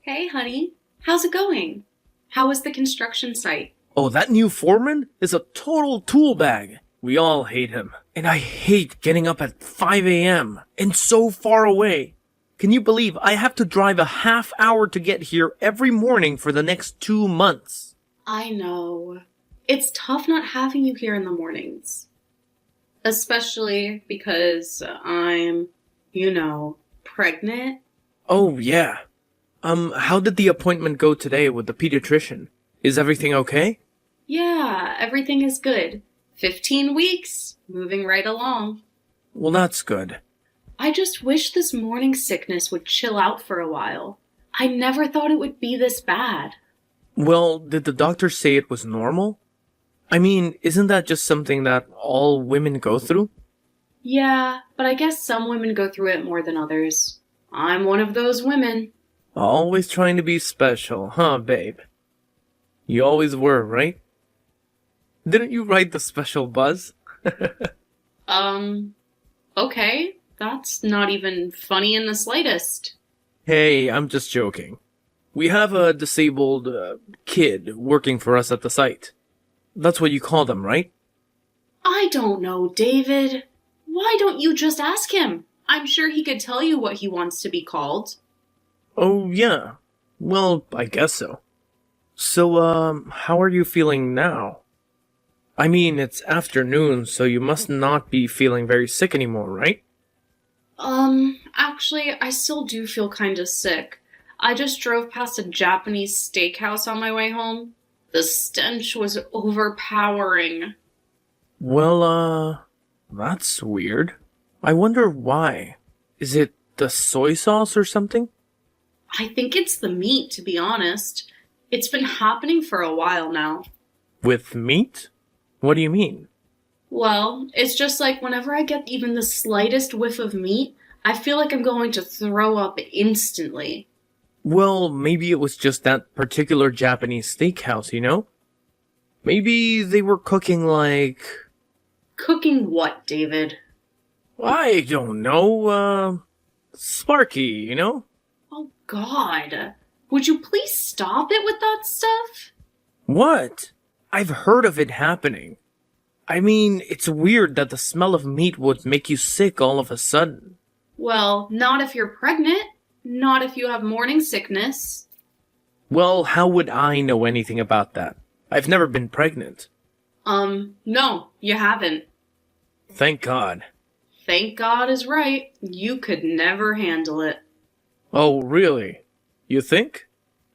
Hey, honey. How's it going? How was the construction site? Oh, that new foreman is a total tool bag. We all hate him. And I hate getting up at 5 a.m. and so far away. Can you believe I have to drive a half hour to get here every morning for the next 2 months? I know. It's tough not having you here in the mornings. Especially because I'm, pregnant. Oh, yeah. How did the appointment go today with the pediatrician? Is everything okay? Yeah, everything is good. 15 weeks, moving right along. Well, that's good. I just wish this morning sickness would chill out for a while. I never thought it would be this bad. Well, did the doctor say it was normal? I mean, isn't that just something that all women go through? Yeah, but I guess some women go through it more than others. I'm one of those women. Always trying to be special, huh, babe? You always were, right? Didn't you write the special buzz? Okay. That's not even funny in the slightest. Hey, I'm just joking. We have a disabled kid working for us at the site. That's what you call them, right? I don't know, David. Why don't you just ask him? I'm sure he could tell you what he wants to be called. Oh, yeah. Well, I guess so. So, how are you feeling now? I mean, it's afternoon, so you must not be feeling very sick anymore, right? Actually, I still do feel kinda sick. I just drove past a Japanese steakhouse on my way home. The stench was overpowering. Well, that's weird. I wonder why. Is it the soy sauce or something? I think it's the meat, to be honest. It's been happening for a while now. With meat? What do you mean? Well, it's just like whenever I get even the slightest whiff of meat, I feel like I'm going to throw up instantly. Well, maybe it was just that particular Japanese steakhouse, you know? Maybe they were cooking like... Cooking what, David? I don't know, sparky, you know? Oh, God. Would you please stop it with that stuff? What? I've heard of it happening. I mean, it's weird that the smell of meat would make you sick all of a sudden. Well, not if you're pregnant. Not if you have morning sickness. Well, how would I know anything about that? I've never been pregnant. No, you haven't. Thank God. Thank God is right. You could never handle it. Oh, really? You think?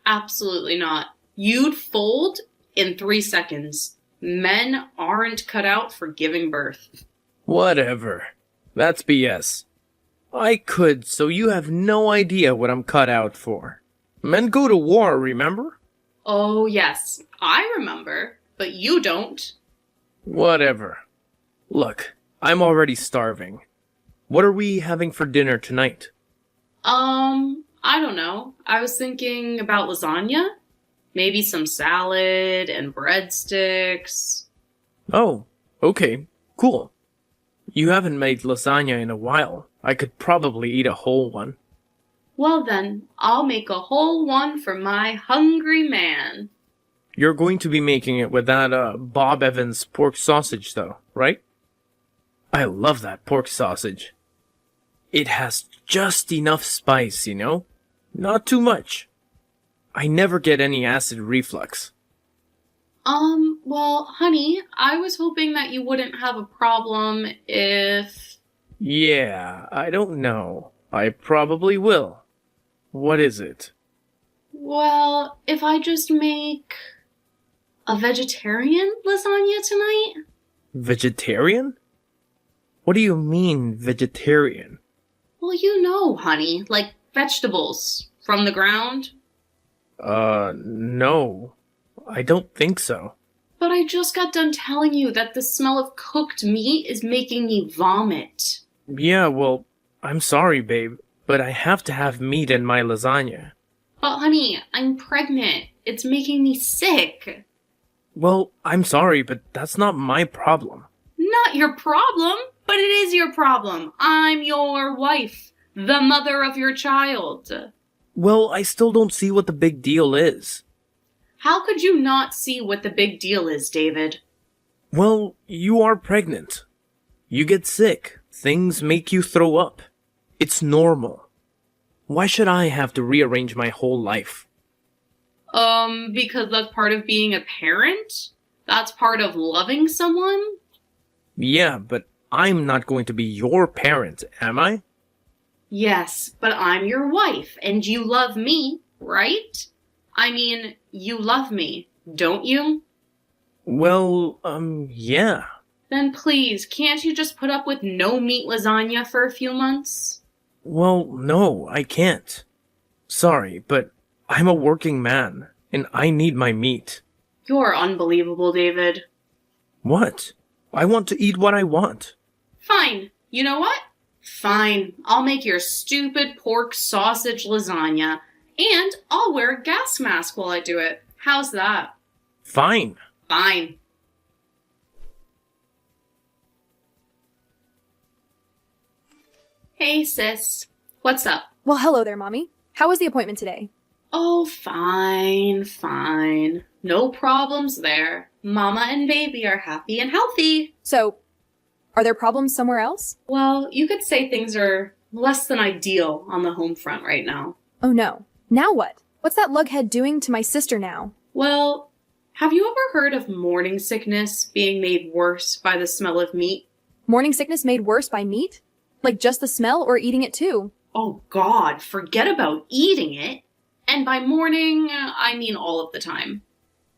Absolutely not. You'd fold in 3 seconds. Men aren't cut out for giving birth. Whatever. That's BS. I could, so you have no idea what I'm cut out for. Men go to war, remember? Oh, yes, I remember, but you don't. Whatever. Look, I'm already starving. What are we having for dinner tonight? I don't know. I was thinking about lasagna. Maybe some salad and breadsticks. Oh, okay, cool. You haven't made lasagna in a while. I could probably eat a whole one. Well then, I'll make a whole one for my hungry man. You're going to be making it with that, Bob Evans pork sausage, though, right? I love that pork sausage. It has just enough spice, you know? Not too much. I never get any acid reflux. Well, honey, I was hoping that you wouldn't have a problem if... Yeah, I don't know. I probably will. What is it? Well, if I just make a vegetarian lasagna tonight? Vegetarian? What do you mean, vegetarian? Well, you know, honey, like vegetables from the ground. No. I don't think so. But I just got done telling you that the smell of cooked meat is making me vomit. Yeah, well, I'm sorry, babe, but I have to have meat in my lasagna. But honey, I'm pregnant. It's making me sick. Well, I'm sorry, but that's not my problem. Not your problem, but it is your problem. I'm your wife, the mother of your child. Well, I still don't see what the big deal is. How could you not see what the big deal is, David? Well, you are pregnant. You get sick. Things make you throw up. It's normal. Why should I have to rearrange my whole life? Because that's part of being a parent? That's part of loving someone? Yeah, but I'm not going to be your parent, am I? Yes, but I'm your wife, and you love me, right? I mean, you love me, don't you? Well, yeah. Then please, can't you just put up with no meat lasagna for a few months? Well, no, I can't. Sorry, but I'm a working man, and I need my meat. You're unbelievable, David. What? I want to eat what I want. Fine. You know what? Fine. I'll make your stupid pork sausage lasagna, and I'll wear a gas mask while I do it. How's that? Fine. Fine. Hey, sis. What's up? Well, hello there, Mommy. How was the appointment today? Oh, fine. No problems there. Mama and baby are happy and healthy. So, are there problems somewhere else? Well, you could say things are less than ideal on the home front right now. Oh no. Now what? What's that lughead doing to my sister now? Well, have you ever heard of morning sickness being made worse by the smell of meat? Morning sickness made worse by meat? Like just the smell or eating it too? Oh God, forget about eating it. And by morning, I mean all of the time.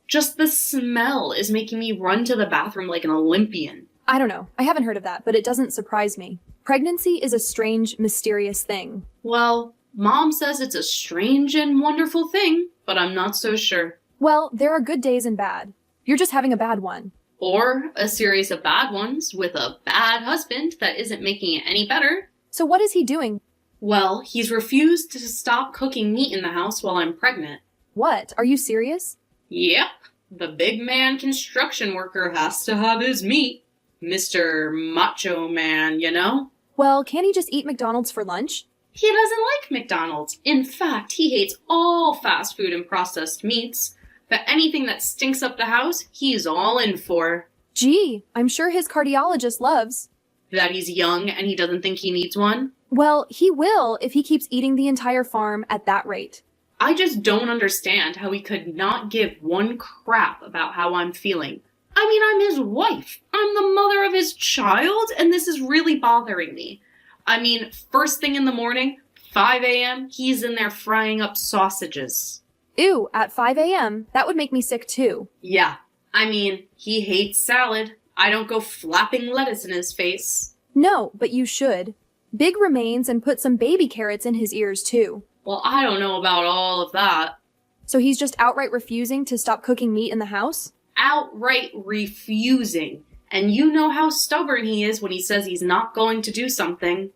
Just the smell is making me run to the bathroom like an Olympian. I don't know. I haven't heard of that, but it doesn't surprise me. Pregnancy is a strange, mysterious thing. Well, Mom says it's a strange and wonderful thing, but I'm not so sure. Well, there are good days and bad. You're just having a bad one. Or a series of bad ones with a bad husband that isn't making it any better. So what is he doing? Well, he's refused to stop cooking meat in the house while I'm pregnant. What? Are you serious? Yep, the big man construction worker has to have his meat. Mr. Macho Man, you know? Well, can't he just eat McDonald's for lunch? He doesn't like McDonald's. In fact, he hates all fast food and processed meats. But anything that stinks up the house, he's all in for. Gee, I'm sure his cardiologist loves. That he's young and he doesn't think he needs one? Well, he will if he keeps eating the entire farm at that rate. I just don't understand how he could not give one crap about how I'm feeling. I mean, I'm his wife. I'm the mother of his child, and this is really bothering me. I mean, first thing in the morning, 5 a.m., he's in there frying up sausages. Ew, at 5 a.m., that would make me sick too. Yeah, I mean, he hates salad. I don't go flapping lettuce in his face. No, but you should. Big remains and put some baby carrots in his ears too. Well, I don't know about all of that. So he's just outright refusing to stop cooking meat in the house? Outright refusing. And you know how stubborn he is when he says he's not going to do something.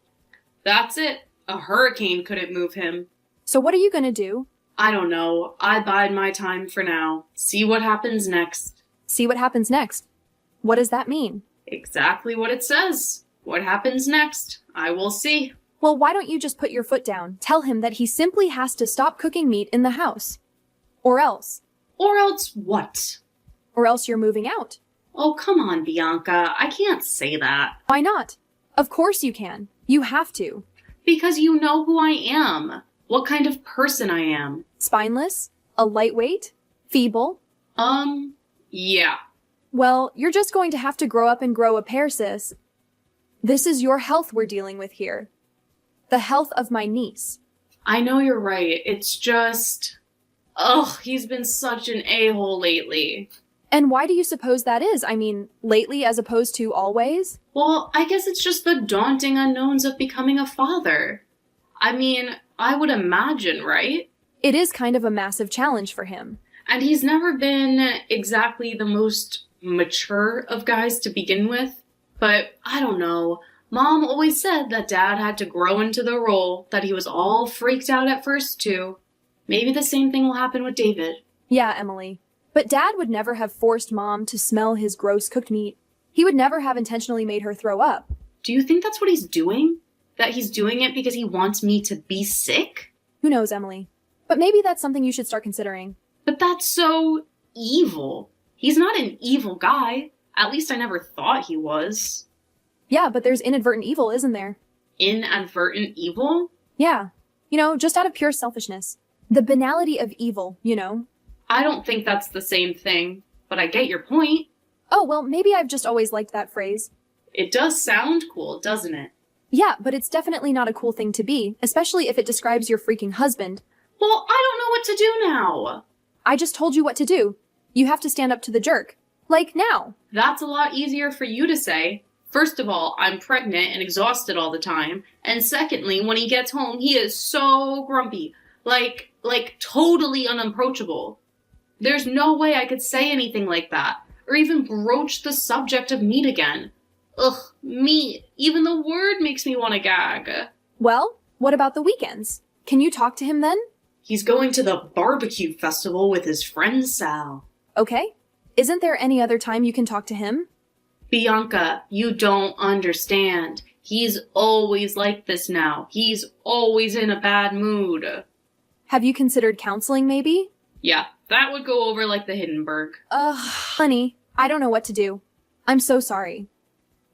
That's it. A hurricane couldn't move him. So what are you gonna do? I don't know. I bide my time for now. See what happens next. See what happens next. What does that mean? Exactly what it says. What happens next? I will see. Well, why don't you just put your foot down? Tell him that he simply has to stop cooking meat in the house. Or else. Or else what? Or else you're moving out. Oh, come on, Bianca. I can't say that. Why not? Of course you can. You have to. Because you know who I am. What kind of person I am. Spineless? A lightweight? Feeble? Yeah. Well, you're just going to have to grow up and grow a pair, sis. This is your health we're dealing with here. The health of my niece. I know you're right. It's just... Ugh, he's been such an a-hole lately. And why do you suppose that is? I mean, lately as opposed to always? Well, I guess it's just the daunting unknowns of becoming a father. I mean, I would imagine, right? It is kind of a massive challenge for him. And he's never been exactly the most mature of guys to begin with. But I don't know. Mom always said that Dad had to grow into the role, that he was all freaked out at first too. Maybe the same thing will happen with David. Yeah, Emily. But Dad would never have forced Mom to smell his gross cooked meat. He would never have intentionally made her throw up. Do you think that's what he's doing? That he's doing it because he wants me to be sick? Who knows, Emily? But maybe that's something you should start considering. But that's so evil. He's not an evil guy. At least I never thought he was. Yeah, but there's inadvertent evil, isn't there? Inadvertent evil? Yeah. Just out of pure selfishness. The banality of evil, I don't think that's the same thing, but I get your point. Oh, well, maybe I've just always liked that phrase. It does sound cool, doesn't it? Yeah, but it's definitely not a cool thing to be, especially if it describes your freaking husband. Well, I don't know what to do now. I just told you what to do. You have to stand up to the jerk. Like now. That's a lot easier for you to say. First of all, I'm pregnant and exhausted all the time. And secondly, when he gets home, he is so grumpy. Like totally unapproachable. There's no way I could say anything like that. Or even broach the subject of meat again. Ugh, meat. Even the word makes me want to gag. Well, what about the weekends? Can you talk to him then? He's going to the barbecue festival with his friend Sal. Okay. Isn't there any other time you can talk to him? Bianca, you don't understand. He's always like this now. He's always in a bad mood. Have you considered counseling, maybe? Yeah, that would go over like the Hindenburg. Honey, I don't know what to do. I'm so sorry.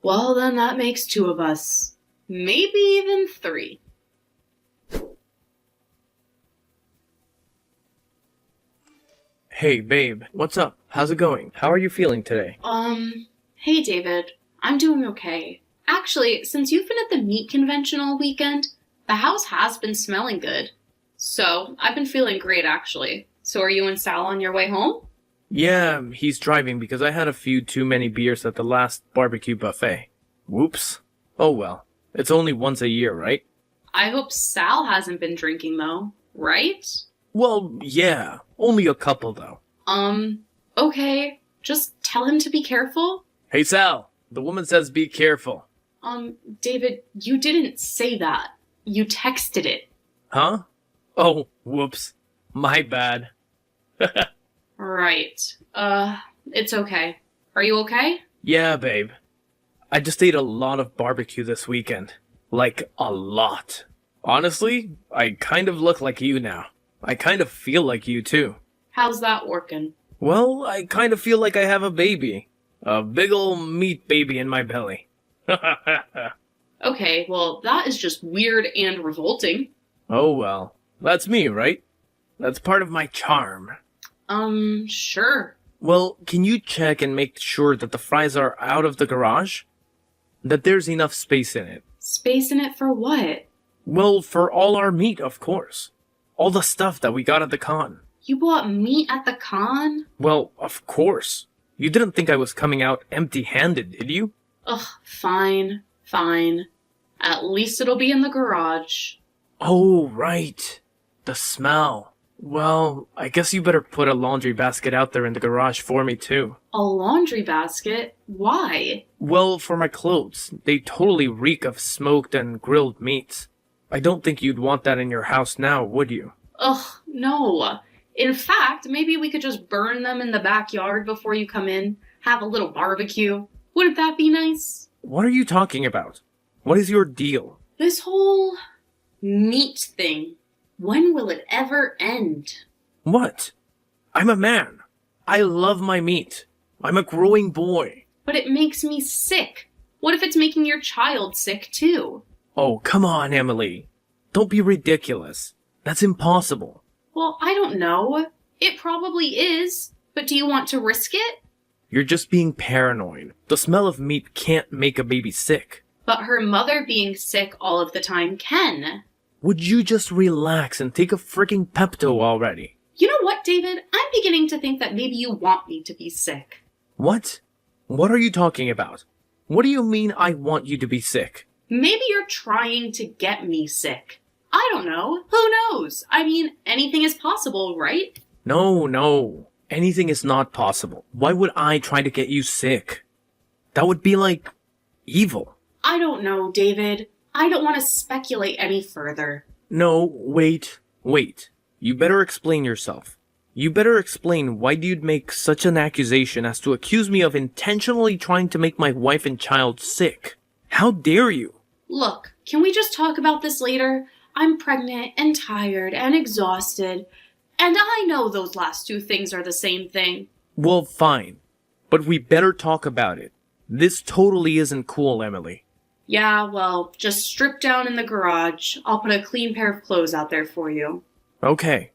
Well, then that makes 2 of us. Maybe even 3. Hey, babe, what's up? How's it going? How are you feeling today? Hey David. I'm doing okay. Actually, since you've been at the meat convention all weekend, the house has been smelling good. So, I've been feeling great actually. So are you and Sal on your way home? Yeah, he's driving because I had a few too many beers at the last barbecue buffet. Whoops. Oh well. It's only once a year, right? I hope Sal hasn't been drinking though, right? Well, yeah. Only a couple though. Okay. Just tell him to be careful. Hey Sal, the woman says be careful. David, you didn't say that. You texted it. Huh? Oh, whoops. My bad. Right. It's okay. Are you okay? Yeah, babe. I just ate a lot of barbecue this weekend. Like, a lot. Honestly, I kind of look like you now. I kind of feel like you too. How's that working? Well, I kind of feel like I have a baby. A big ol' meat baby in my belly. Okay, well, that is just weird and revolting. Oh well. That's me, right? That's part of my charm. Sure. Well, can you check and make sure that the fries are out of the garage? That there's enough space in it. Space in it for what? Well, for all our meat, of course. All the stuff that we got at the con. You bought meat at the con? Well, of course. You didn't think I was coming out empty-handed, did you? Ugh, fine. At least it'll be in the garage. Oh, right. The smell. Well, I guess you better put a laundry basket out there in the garage for me, too. A laundry basket? Why? Well, for my clothes. They totally reek of smoked and grilled meats. I don't think you'd want that in your house now, would you? Ugh, no. In fact, maybe we could just burn them in the backyard before you come in. Have a little barbecue. Wouldn't that be nice? What are you talking about? What is your deal? This whole meat thing. When will it ever end? What? I'm a man. I love my meat. I'm a growing boy. But it makes me sick. What if it's making your child sick too? Oh, come on, Emily. Don't be ridiculous. That's impossible. Well, I don't know. It probably is. But do you want to risk it? You're just being paranoid. The smell of meat can't make a baby sick. But her mother being sick all of the time can. Would you just relax and take a freaking Pepto already? You know what, David? I'm beginning to think that maybe you want me to be sick. What? What are you talking about? What do you mean I want you to be sick? Maybe you're trying to get me sick. I don't know. Who knows? I mean, anything is possible, right? No. Anything is not possible. Why would I try to get you sick? That would be like evil. I don't know, David. I don't want to speculate any further. No, wait. You better explain yourself. You better explain why you'd make such an accusation as to accuse me of intentionally trying to make my wife and child sick. How dare you? Look, can we just talk about this later? I'm pregnant and tired and exhausted, and I know those last two things are the same thing. Well, fine. But we better talk about it. This totally isn't cool, Emily. Yeah, well, just strip down in the garage. I'll put a clean pair of clothes out there for you. Okay.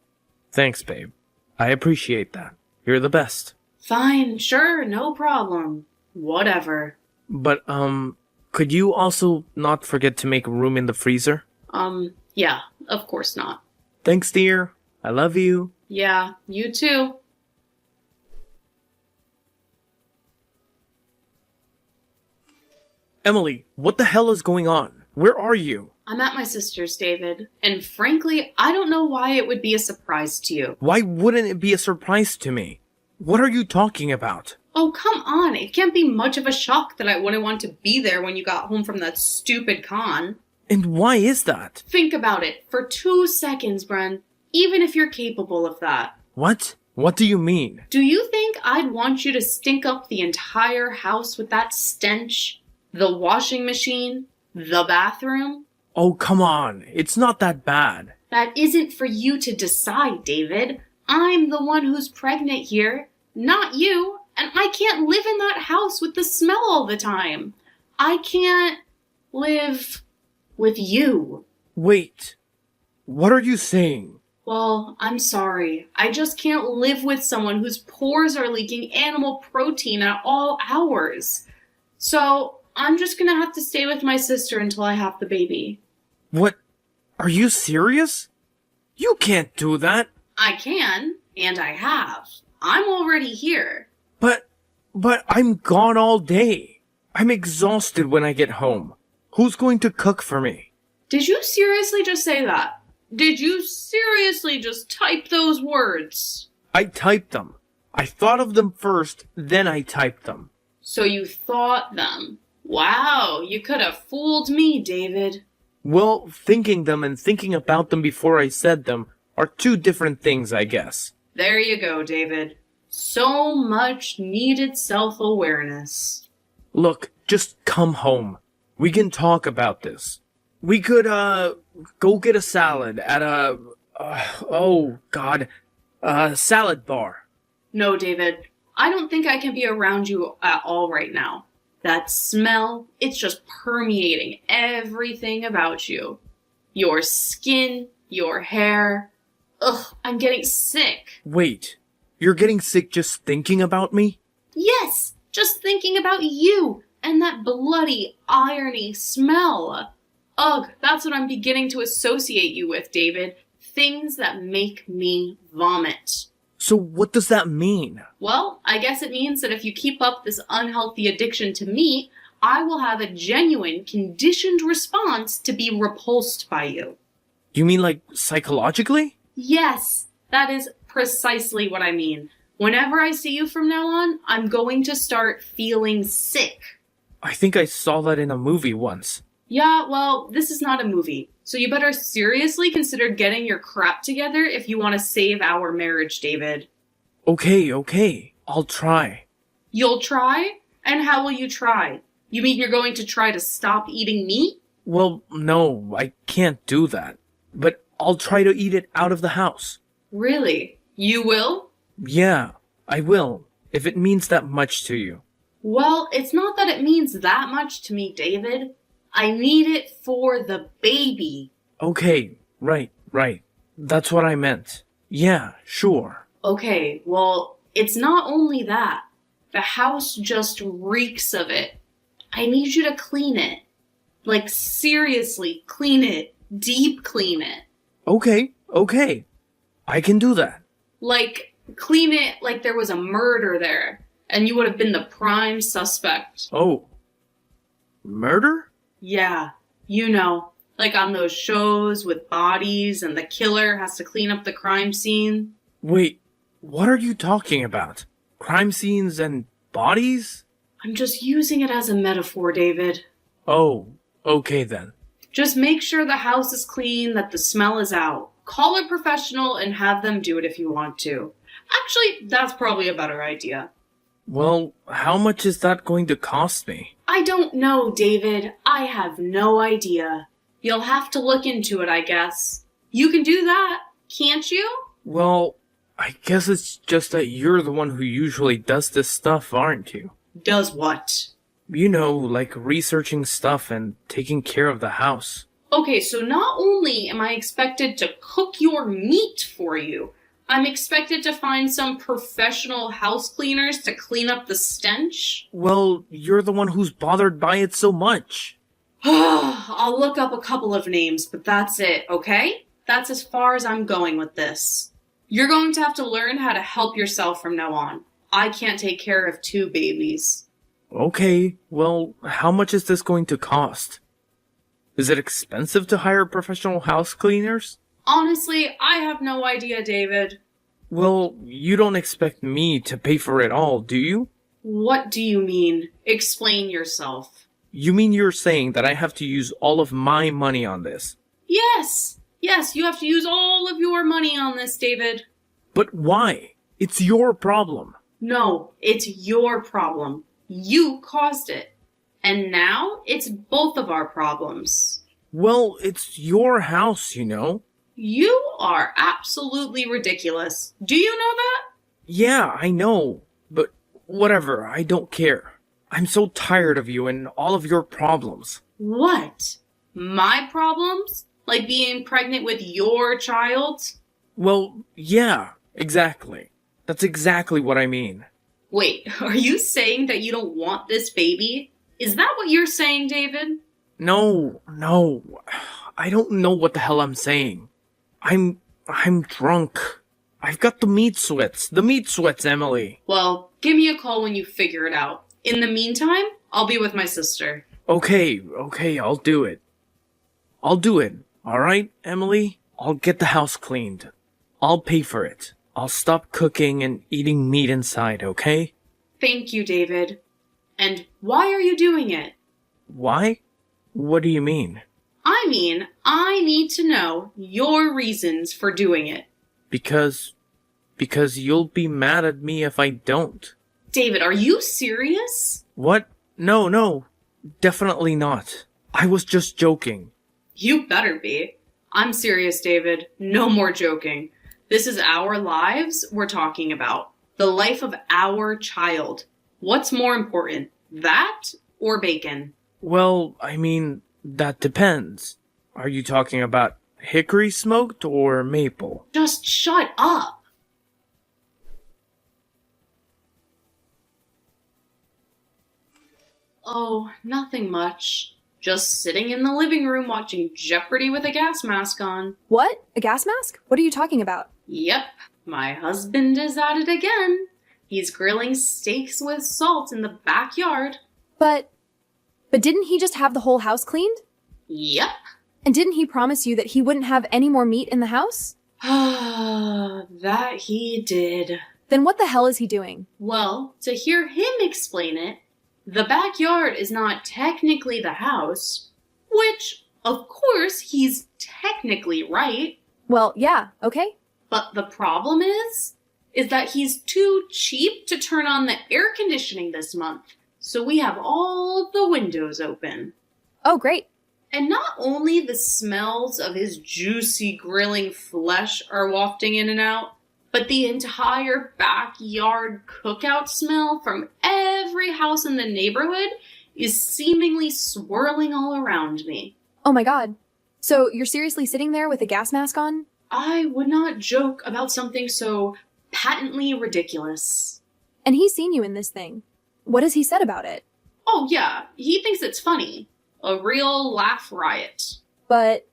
Thanks, babe. I appreciate that. You're the best. Fine, sure, no problem. Whatever. But, could you also not forget to make room in the freezer? Yeah, of course not. Thanks, dear. I love you. Yeah, you too. Emily, what the hell is going on? Where are you? I'm at my sister's, David, and frankly, I don't know why it would be a surprise to you. Why wouldn't it be a surprise to me? What are you talking about? Oh, come on, it can't be much of a shock that I wouldn't want to be there when you got home from that stupid con. And why is that? Think about it for 2 seconds, Bren, even if you're capable of that. What? What do you mean? Do you think I'd want you to stink up the entire house with that stench? The washing machine? The bathroom? Oh, come on. It's not that bad. That isn't for you to decide, David. I'm the one who's pregnant here, not you, and I can't live in that house with the smell all the time. I can't live with you. Wait. What are you saying? Well, I'm sorry. I just can't live with someone whose pores are leaking animal protein at all hours. So, I'm just gonna have to stay with my sister until I have the baby. What? Are you serious? You can't do that. I can, and I have. I'm already here. But I'm gone all day. I'm exhausted when I get home. Who's going to cook for me? Did you seriously just say that? Did you seriously just type those words? I typed them. I thought of them first, then I typed them. So you thought them. Wow, you could have fooled me, David. Well, thinking them and thinking about them before I said them are two different things, I guess. There you go, David. So much needed self-awareness. Look, just come home. We can talk about this. We could, go get a salad at a, salad bar. No, David. I don't think I can be around you at all right now. That smell, it's just permeating everything about you. Your skin, your hair. Ugh, I'm getting sick. Wait, you're getting sick just thinking about me? Yes, just thinking about you and that bloody, irony smell. Ugh, that's what I'm beginning to associate you with, David. Things that make me vomit. So what does that mean? Well, I guess it means that if you keep up this unhealthy addiction to meat, I will have a genuine, conditioned response to be repulsed by you. You mean like psychologically? Yes, that is precisely what I mean. Whenever I see you from now on, I'm going to start feeling sick. I think I saw that in a movie once. Yeah, well, this is not a movie. So you better seriously consider getting your crap together if you want to save our marriage, David. Okay. I'll try. You'll try? And how will you try? You mean you're going to try to stop eating meat? Well, no, I can't do that. But I'll try to eat it out of the house. Really? You will? Yeah, I will, if it means that much to you. Well, it's not that it means that much to me, David. I need it for the baby. Okay, right. That's what I meant. Yeah, sure. Okay, well, it's not only that. The house just reeks of it. I need you to clean it. Like, seriously, clean it. Deep clean it. Okay. I can do that. Like, clean it like there was a murder there, and you would have been the prime suspect. Oh. Murder? Yeah, you know, like on those shows with bodies and the killer has to clean up the crime scene. Wait, what are you talking about? Crime scenes and bodies? I'm just using it as a metaphor, David. Oh, okay then. Just make sure the house is clean, that the smell is out. Call a professional and have them do it if you want to. Actually, that's probably a better idea. Well, how much is that going to cost me? I don't know, David. I have no idea. You'll have to look into it, I guess. You can do that, can't you? Well, I guess it's just that you're the one who usually does this stuff, aren't you? Does what? You know, like researching stuff and taking care of the house. Okay, so not only am I expected to cook your meat for you, I'm expected to find some professional house cleaners to clean up the stench? Well, you're the one who's bothered by it so much. I'll look up a couple of names, but that's it, okay? That's as far as I'm going with this. You're going to have to learn how to help yourself from now on. I can't take care of 2 babies. Okay, well, how much is this going to cost? Is it expensive to hire professional house cleaners? Honestly, I have no idea, David. Well, you don't expect me to pay for it all, do you? What do you mean? Explain yourself. You mean you're saying that I have to use all of my money on this? Yes, you have to use all of your money on this, David. But why? It's your problem. No, it's your problem. You caused it. And now it's both of our problems. Well, it's your house, you know. You are absolutely ridiculous. Do you know that? Yeah, I know. But whatever, I don't care. I'm so tired of you and all of your problems. What? My problems? Like being pregnant with your child? Well, yeah, exactly. That's exactly what I mean. Wait, are you saying that you don't want this baby? Is that what you're saying, David? No. I don't know what the hell I'm saying. I'm drunk. I've got the meat sweats, Emily. Well, give me a call when you figure it out. In the meantime, I'll be with my sister. Okay, I'll do it. Alright, Emily? I'll get the house cleaned. I'll pay for it. I'll stop cooking and eating meat inside, okay? Thank you, David. And why are you doing it? Why? What do you mean? I mean, I need to know your reasons for doing it. Because you'll be mad at me if I don't. David, are you serious? What? No. Definitely not. I was just joking. You better be. I'm serious, David. No more joking. This is our lives we're talking about. The life of our child. What's more important, that or bacon? Well, I mean, that depends. Are you talking about hickory smoked or maple? Just shut up. Oh, nothing much. Just sitting in the living room watching Jeopardy with a gas mask on. What? A gas mask? What are you talking about? Yep, my husband is at it again. He's grilling steaks with salt in the backyard. But didn't he just have the whole house cleaned? Yep. And didn't he promise you that he wouldn't have any more meat in the house? That he did. Then what the hell is he doing? Well, to hear him explain it, the backyard is not technically the house, which, of course, he's technically right. Well, yeah, okay. But the problem is that he's too cheap to turn on the air conditioning this month, so we have all of the windows open. Oh, great. And not only the smells of his juicy grilling flesh are wafting in and out, but the entire backyard cookout smell from every house in the neighborhood is seemingly swirling all around me. Oh my god. So you're seriously sitting there with a gas mask on? I would not joke about something so patently ridiculous. And he's seen you in this thing. What has he said about it? Oh yeah, he thinks it's funny. A real laugh riot. But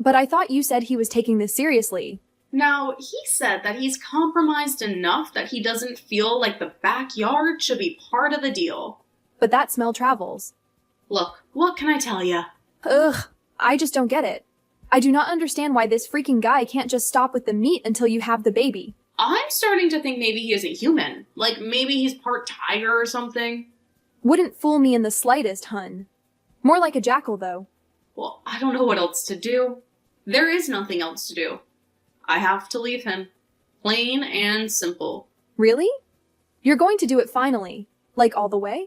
I thought you said he was taking this seriously. Now, he said that he's compromised enough that he doesn't feel like the backyard should be part of the deal. But that smell travels. Look, what can I tell ya? Ugh, I just don't get it. I do not understand why this freaking guy can't just stop with the meat until you have the baby. I'm starting to think maybe he isn't human. Like, maybe he's part tiger or something. Wouldn't fool me in the slightest, hun. More like a jackal, though. Well, I don't know what else to do. There is nothing else to do. I have to leave him. Plain and simple. Really? You're going to do it finally? Like all the way?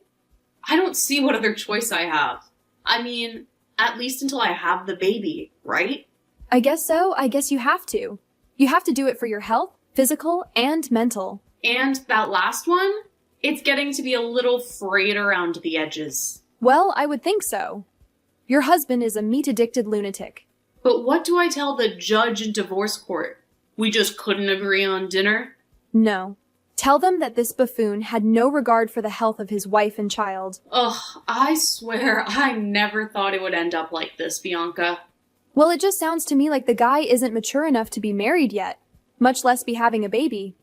I don't see what other choice I have. I mean, At least until I have the baby, right? I guess so. I guess you have to. You have to do it for your health, physical and mental. And that last one? It's getting to be a little frayed around the edges. Well, I would think so. Your husband is a meat-addicted lunatic. But what do I tell the judge in divorce court? We just couldn't agree on dinner? No. Tell them that this buffoon had no regard for the health of his wife and child. Ugh, I swear I never thought it would end up like this, Bianca. Well, it just sounds to me like the guy isn't mature enough to be married yet, much less be having a baby.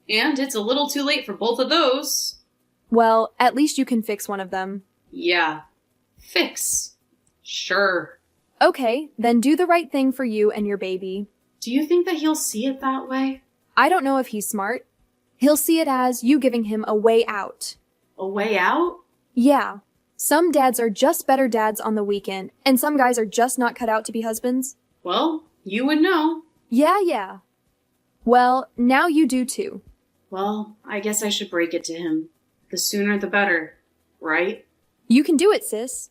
And it's a little too late for both of those. Well, at least you can fix one of them. Yeah. Fix. Sure. Okay, then do the right thing for you and your baby. Do you think that he'll see it that way? I don't know if he's smart. He'll see it as you giving him a way out. A way out? Yeah. Some dads are just better dads on the weekend, and some guys are just not cut out to be husbands. Well, you would know. Yeah. Well, now you do too. Well, I guess I should break it to him. The sooner the better, right? You can do it, sis.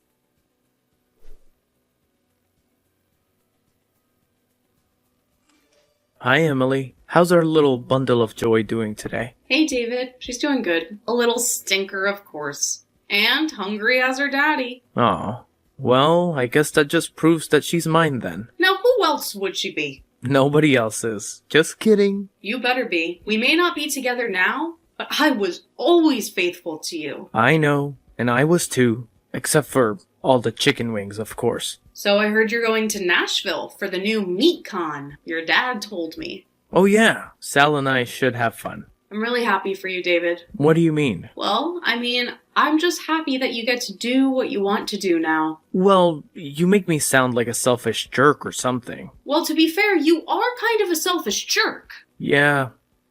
Hi, Emily. How's our little bundle of joy doing today? Hey, David. She's doing good. A little stinker, of course. And hungry as her daddy. Aw. Well, I guess that just proves that she's mine then. Now, who else would she be? Nobody else is. Just kidding. You better be. We may not be together now, but I was always faithful to you. I know, and I was too. Except for all the chicken wings, of course. So I heard you're going to Nashville for the new Meat Con. Your dad told me. Oh yeah, Sal and I should have fun. I'm really happy for you, David. What do you mean? Well, I'm just happy that you get to do what you want to do now. Well, you make me sound like a selfish jerk or something. Well, to be fair, you are kind of a selfish jerk. Yeah,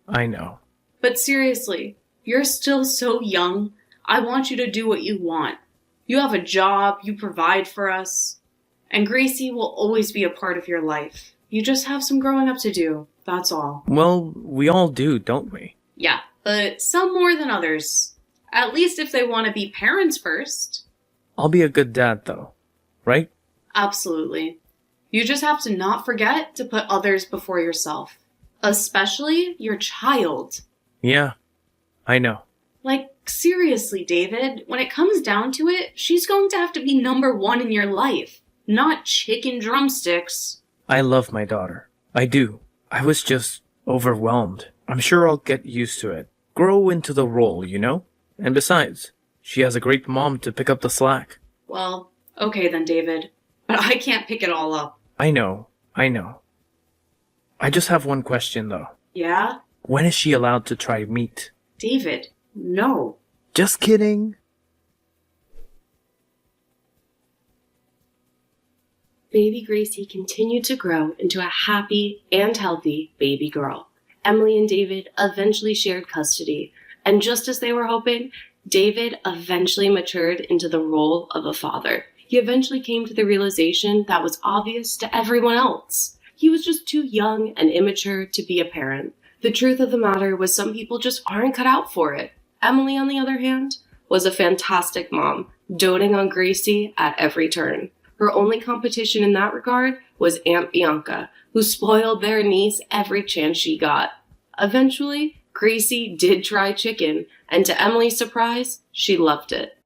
I know. But seriously, you're still so young. I want you to do what you want. You have a job, you provide for us. And Gracie will always be a part of your life. You just have some growing up to do, that's all. Well, we all do, don't we? Yeah, but some more than others. At least if they want to be parents first. I'll be a good dad, though. Right? Absolutely. You just have to not forget to put others before yourself. Especially your child. Yeah, I know. Like, seriously, David, when it comes down to it, she's going to have to be number one in your life, not chicken drumsticks. I love my daughter. I do. I was just overwhelmed. I'm sure I'll get used to it. Grow into the role, you know? And besides, she has a great mom to pick up the slack. Well, okay then, David. But I can't pick it all up. I know. I just have one question, though. Yeah? When is she allowed to try meat? David, no. Just kidding. Baby Gracie continued to grow into a happy and healthy baby girl. Emily and David eventually shared custody, and just as they were hoping, David eventually matured into the role of a father. He eventually came to the realization that was obvious to everyone else. He was just too young and immature to be a parent. The truth of the matter was some people just aren't cut out for it. Emily, on the other hand, was a fantastic mom, doting on Gracie at every turn. Her only competition in that regard was Aunt Bianca, who spoiled their niece every chance she got. Eventually, Gracie did try chicken, and to Emily's surprise, she loved it.